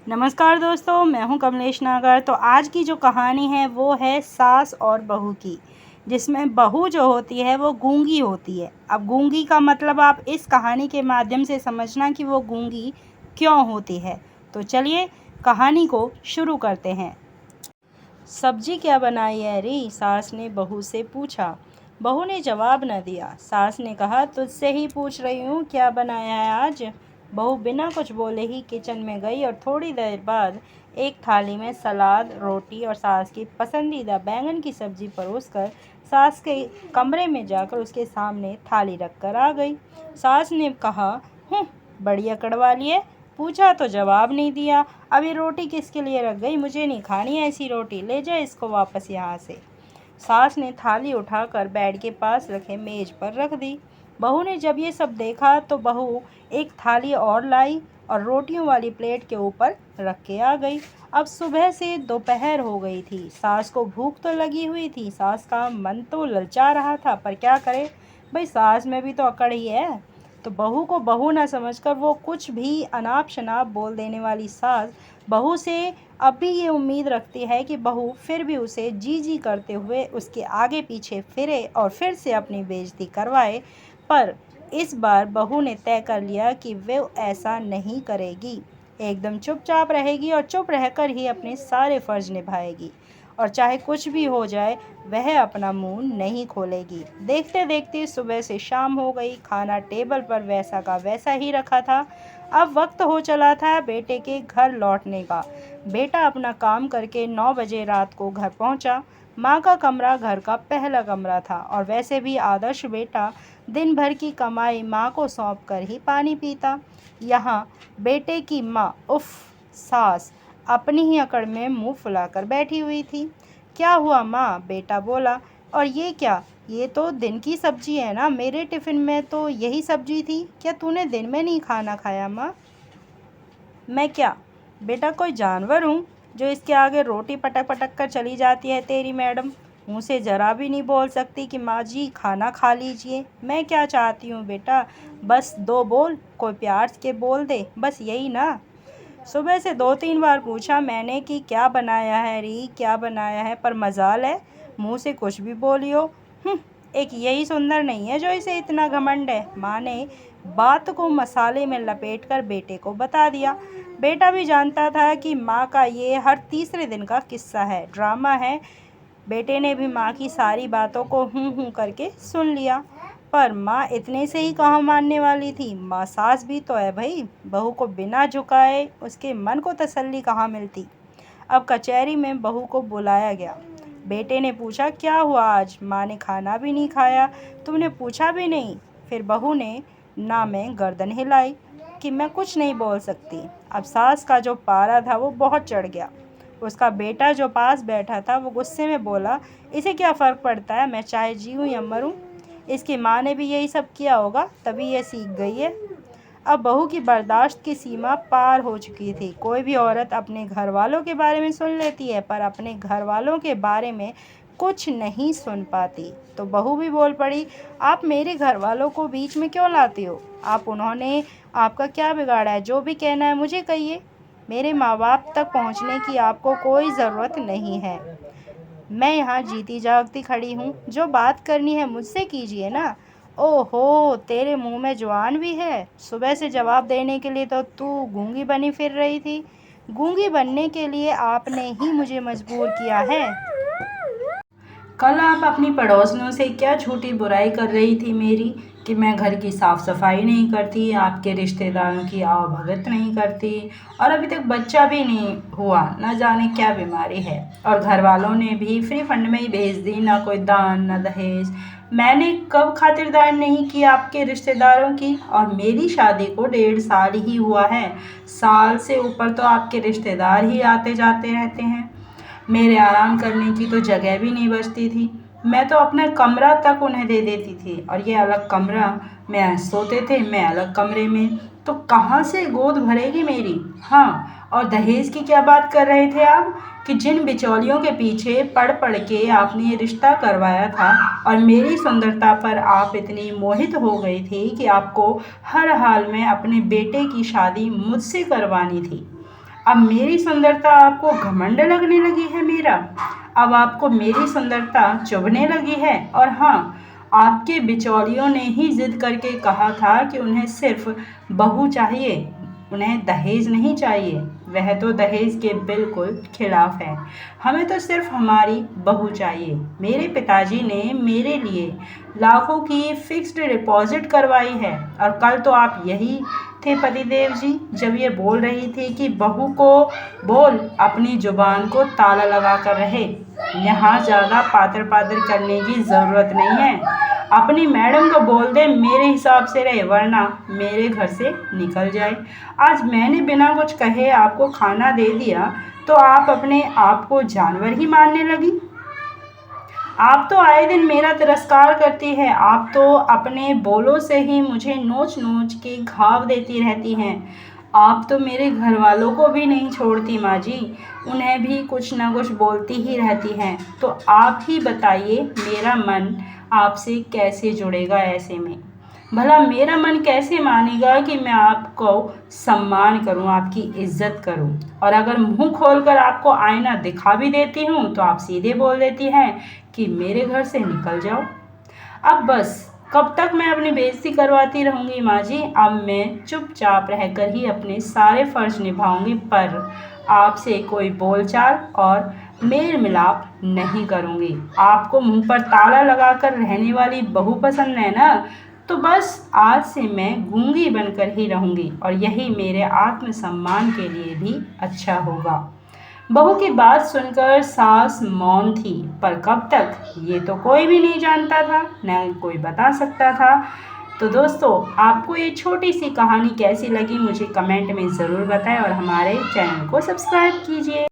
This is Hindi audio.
नमस्कार दोस्तों, मैं हूं कमलेश नागर। तो आज की जो कहानी है वो है सास और बहू की, जिसमें बहू जो होती है वो गूंगी होती है। अब गूंगी का मतलब आप इस कहानी के माध्यम से समझना कि वो गूंगी क्यों होती है। तो चलिए कहानी को शुरू करते हैं। सब्जी क्या बनाई है री? सास ने बहू से पूछा। बहू ने जवाब न दिया। सास ने कहा, तुझसे ही पूछ रही हूँ, क्या बनाया है आज? बहू बिना कुछ बोले ही किचन में गई और थोड़ी देर बाद एक थाली में सलाद, रोटी और सास की पसंदीदा बैंगन की सब्जी परोसकर सास के कमरे में जाकर उसके सामने थाली रखकर आ गई। सास ने कहा, बढ़िया कड़वा लिए, पूछा तो जवाब नहीं दिया। अब ये रोटी किसके लिए रख गई? मुझे नहीं खानी ऐसी रोटी, ले जा इसको वापस यहाँ से। सास ने थाली उठाकर बेड के पास रखे मेज पर रख दी। बहू ने जब ये सब देखा तो बहू एक थाली और लाई और रोटियों वाली प्लेट के ऊपर रख के आ गई। अब सुबह से दोपहर हो गई थी। सास को भूख तो लगी हुई थी, सास का मन तो ललचा रहा था, पर क्या करे भाई, सास में भी तो अकड़ ही है। तो बहू को बहू ना समझकर वो कुछ भी अनाप शनाप बोल देने वाली सास बहू से अब भी ये उम्मीद रखती है कि बहू फिर भी उसे जी जी करते हुए उसके आगे पीछे फिरे और फिर से अपनी बेइज्जती करवाए। पर इस बार बहू ने तय कर लिया कि वे ऐसा नहीं करेगी, एकदम चुपचाप रहेगी और चुप रहकर ही अपने सारे फर्ज निभाएगी और चाहे कुछ भी हो जाए वह अपना मुंह नहीं खोलेगी। देखते देखते सुबह से शाम हो गई। खाना टेबल पर वैसा का वैसा ही रखा था। अब वक्त हो चला था बेटे के घर लौटने का। बेटा अपना काम करके 9 बजे रात को घर पहुंचा। माँ का कमरा घर का पहला कमरा था और वैसे भी आदर्श बेटा दिन भर की कमाई माँ को सौंप कर ही पानी पीता। यहाँ बेटे की माँ सास अपनी ही अकड़ में मुंह फुलाकर बैठी हुई थी। क्या हुआ माँ? बेटा बोला। और ये क्या? ये तो दिन की सब्जी है ना, मेरे टिफ़िन में तो यही सब्जी थी। क्या तूने दिन में नहीं खाना खाया माँ? मैं क्या बेटा कोई जानवर हूँ जो इसके आगे रोटी पटक पटक कर चली जाती है? तेरी मैडम मुँह से ज़रा भी नहीं बोल सकती कि माँ जी खाना खा लीजिए? मैं क्या चाहती हूँ बेटा, बस दो बोल, कोई प्यार के बोल दे, बस यही ना। सुबह से 2-3 बार पूछा मैंने कि क्या बनाया है री, क्या बनाया है, पर मजाल है मुँह से कुछ भी बोलियो। एक यही सुंदर नहीं है जो इसे इतना घमंड है। माँ ने बात को मसाले में लपेटकर बेटे को बता दिया। बेटा भी जानता था कि माँ का ये हर तीसरे दिन का किस्सा है, ड्रामा है। बेटे ने भी माँ की सारी बातों को हूँ करके सुन लिया। पर माँ इतने से ही कहाँ मानने वाली थी। माँ सास भी तो है भाई, बहू को बिना झुकाए उसके मन को तसल्ली कहाँ मिलती। अब कचहरी में बहू को बुलाया गया। बेटे ने पूछा, क्या हुआ आज? माँ ने खाना भी नहीं खाया, तुमने पूछा भी नहीं? फिर बहू ने ना में गर्दन हिलाई कि मैं कुछ नहीं बोल सकती। अब सास का जो पारा था वो बहुत चढ़ गया। उसका बेटा जो पास बैठा था वो गुस्से में बोला, इसे क्या फ़र्क पड़ता है, मैं चाहे जीऊँ या मरूँ? इसकी माँ ने भी यही सब किया होगा, तभी ये सीख गई है। अब बहू की बर्दाश्त की सीमा पार हो चुकी थी। कोई भी औरत अपने घर वालों के बारे में सुन लेती है पर अपने घर वालों के बारे में कुछ नहीं सुन पाती। तो बहू भी बोल पड़ी, आप मेरे घर वालों को बीच में क्यों लाती हो? उन्होंने आपका क्या बिगाड़ा है? जो भी कहना है मुझे कहिए। मेरे माँ बाप तक पहुँचने की आपको कोई ज़रूरत नहीं है। मैं यहाँ जीती जागती खड़ी हूँ, जो बात करनी है मुझसे कीजिए ना। ओहो, तेरे मुंह में जुबान भी है? सुबह से जवाब देने के लिए तो तू गूंगी बनी फिर रही थी। गूंगी बनने के लिए आपने ही मुझे मजबूर किया है। कल आप अपनी पड़ोसियों से क्या झूठी बुराई कर रही थी मेरी, कि मैं घर की साफ सफाई नहीं करती, आपके रिश्तेदारों की आवभगत नहीं करती, और अभी तक बच्चा भी नहीं हुआ, ना जाने क्या बीमारी है, और घर वालों ने भी फ्री फंड में ही भेज दी, ना कोई दान ना दहेज। मैंने कब खातिरदारी नहीं की आपके रिश्तेदारों की? और मेरी शादी को 1.5 साल ही हुआ है, साल से ऊपर तो आपके रिश्तेदार ही आते जाते रहते हैं। मेरे आराम करने की तो जगह भी नहीं बचती थी। मैं तो अपना कमरा तक उन्हें दे देती थी और ये अलग कमरा में सोते थे, मैं अलग कमरे में। तो कहाँ से गोद भरेगी मेरी? हाँ, और दहेज की क्या बात कर रहे थे आप, कि जिन बिचौलियों के पीछे पड़ पड़ के आपने ये रिश्ता करवाया था और मेरी सुंदरता पर आप इतनी मोहित हो गई थी कि आपको हर हाल में अपने बेटे की शादी मुझसे करवानी थी। अब मेरी सुंदरता आपको घमंड लगने लगी है मेरा, अब आपको मेरी सुंदरता चुभने लगी है। और हाँ, आपके बिचौलियों ने ही जिद करके कहा था कि उन्हें सिर्फ बहू चाहिए, उन्हें दहेज नहीं चाहिए। वह तो दहेज के बिल्कुल खिलाफ है। हमें तो सिर्फ हमारी बहू चाहिए। मेरे पिताजी ने मेरे लिए लाखों की फिक्स्ड डिपॉजिट करवाई है। और कल तो आप यही थे पतिदेव जी, जब ये बोल रही थी कि बहू को बोल अपनी जुबान को ताला लगा कर रहे। यहाँ ज़्यादा पातर पातर करने की ज़रूरत नहीं है। अपनी मैडम को बोल दे मेरे हिसाब से रहे, वरना मेरे घर से निकल जाए। आज मैंने बिना कुछ कहे आपको खाना दे दिया तो आप अपने आप को जानवर ही मानने लगी। आप तो आए दिन मेरा तिरस्कार करती है, आप तो अपने बोलों से ही मुझे नोच नोच के घाव देती रहती हैं। आप तो मेरे घर वालों को भी नहीं छोड़ती माँ जी, उन्हें भी कुछ ना कुछ बोलती ही रहती हैं। तो आप ही बताइए मेरा मन आपसे कैसे जुड़ेगा ऐसे में? भला मेरा मन कैसे मानेगा कि मैं आपको सम्मान करूं, आपकी इज्जत करूं? और अगर मुंह खोलकर आपको आईना दिखा भी देती हूं तो आप सीधे बोल देती हैं कि मेरे घर से निकल जाओ। अब बस कब तक मैं अपनी बेइज्जती करवाती रहूंगी माँ जी? अब मैं चुपचाप रहकर ही अपने सारे फर्ज निभाऊंगी, पर आपसे कोई बोलचाल और मेल मिलाप नहीं करूंगी। आपको मुंह पर ताला लगाकर रहने वाली बहू पसंद है ना? तो बस आज से मैं गूंगी बनकर ही रहूंगी, और यही मेरे आत्मसम्मान के लिए भी अच्छा होगा। बहू की बात सुनकर सास मौन थी, पर कब तक ये तो कोई भी नहीं जानता था, न कोई बता सकता था। तो दोस्तों, आपको ये छोटी सी कहानी कैसी लगी मुझे कमेंट में ज़रूर बताएं, और हमारे चैनल को सब्सक्राइब कीजिए।